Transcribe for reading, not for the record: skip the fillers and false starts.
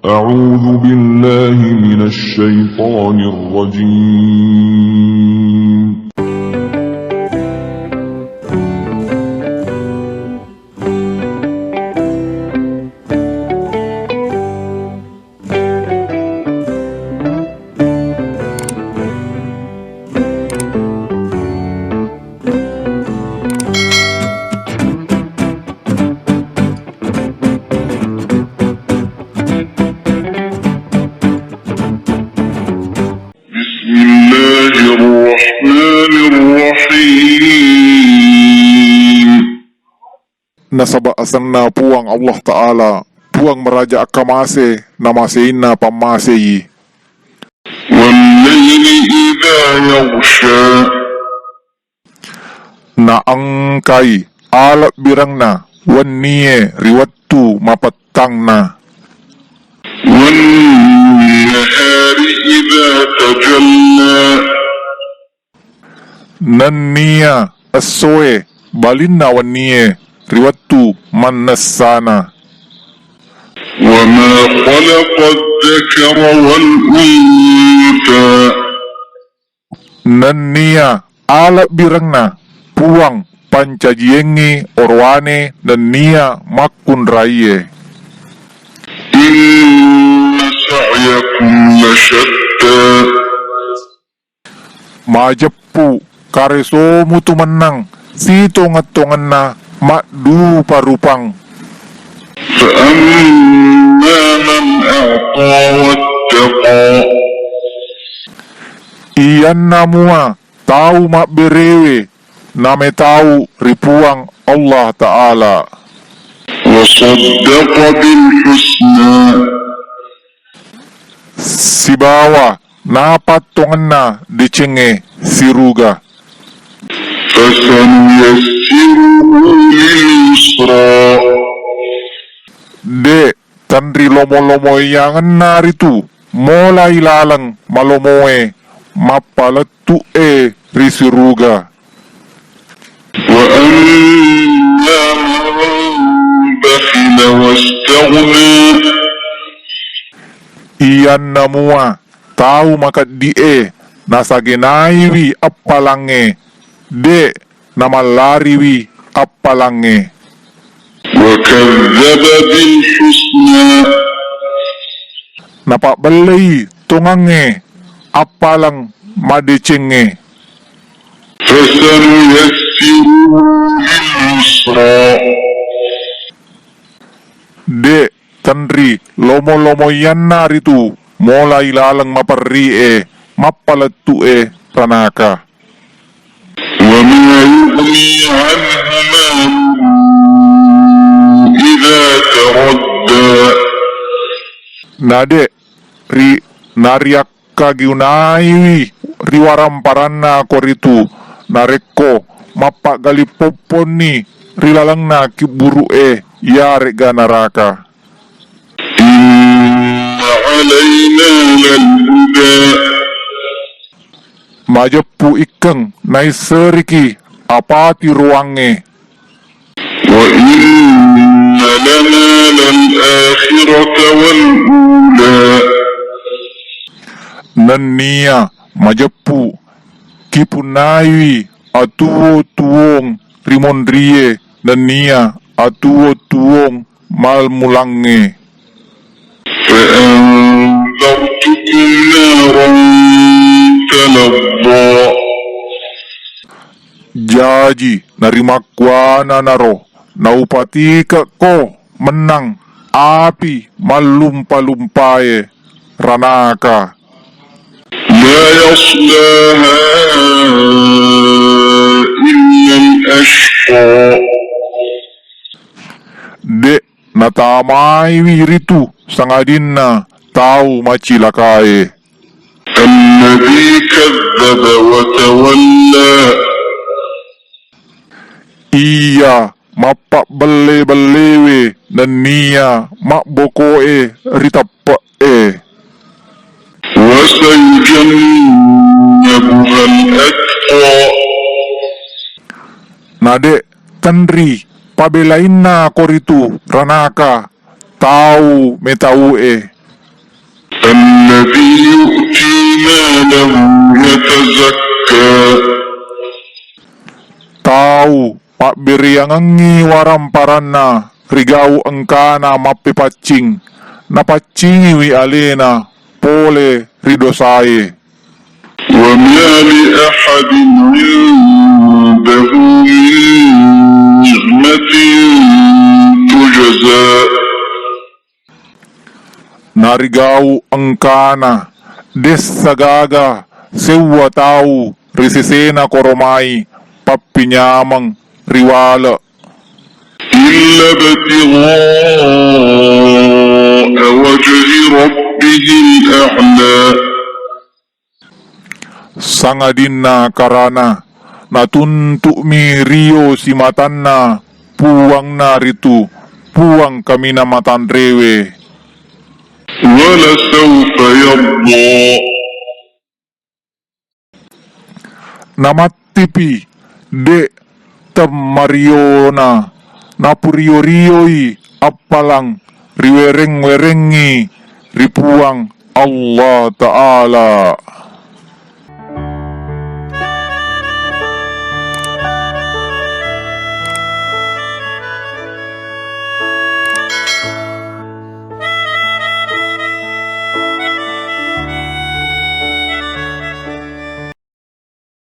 أعوذ بالله من الشيطان الرجيم. بسم الله الرحمن الرحيم. Nasabaasan na puang Allah Ta'ala, puang meraja akamase, namasein na pamaseyi. والليل إذا يغشى Na angkay, alap birang na, waniye, riwattu, mapatang na. والنهار إذا تجلى Naniya, asoe, balin na waniye, riwattu, manasana. وما خلق الذكر والأنثى Naniya, alap birang na, puang, pancajiengi, orwane, naniya, makun raiye. إن سعيكم لشتى Majappu, kareso mutumanang, sito ngatongan na, makdu parupang. فأما من أعطى واتقى Iyan na mua, tau makberewe, name tau ripuang Allah Ta'ala. وصدق بالحسنى Sibawa, napatongan na, dicenge, siruga. فسنيسره لليسرى De, tanri lomo-lomo yangan naritu, mulai lalang malomoe, mapalatu risiruga. وأما من بخل واستغنى Iyan na mua, tau makadie, nasagenaiwi appalange, de, namalariwi appalange. وكذب بالحسنى Napakbalay, tungange, appalang madecenge. فسنيسره لليسرى De, tanri, lomo-lomo yan naritu, mulai lalang maparrie, mapalatu ranaka. وما يغني عنه ماله إذا تردى Nade, nariak kagiunaiwi, riwaram paranna koritu, nareko, mapagalipoppon ni, rilalang na kiburu yare ganaraka. إن علينا للهدى Majappu ikeng, naiseriki, apati ruange. وإن لنا للآخرة والأولى Nania, majappu, kipunaiwi, atuwo tuwong, rimondrie, nania, atuwo tuwong, malmulange. فأنذرتكم نارا تلظى Jaji, narimakwana naro, naupatika ko, menang, api, malumpa-lumpaye, ranaka. لا يصلاها إلا الأشقى De, natamay wiritu, sangadin na, tau macilakae. الذي كذب وتولى Iya, mapakbele-belewe, nania, makbokoe, ritapae. وسيجنبها الأتقى Nade, tanri, pabelain na koritu, ranaka, tau metau الذي يؤتي ماله يتزكى Tau pak biriangangi waramparanna rigau engkana mapipacing napacingi wi alena pole ridosai. وما لأحد عنده من نعمة تجزى Narigau engkana des sagaga sewa tau risisena koromai papinyamang riwala إلا ابتغاء وجه ربه الأعلى sangadinna karana natuntuk mi rio si matanna puang na ritu puang kami na matan rewe ولسوف يرضى namattipi de temariona napurio-rioi appalang riwereng-werengi ripuang Allah Ta'ala.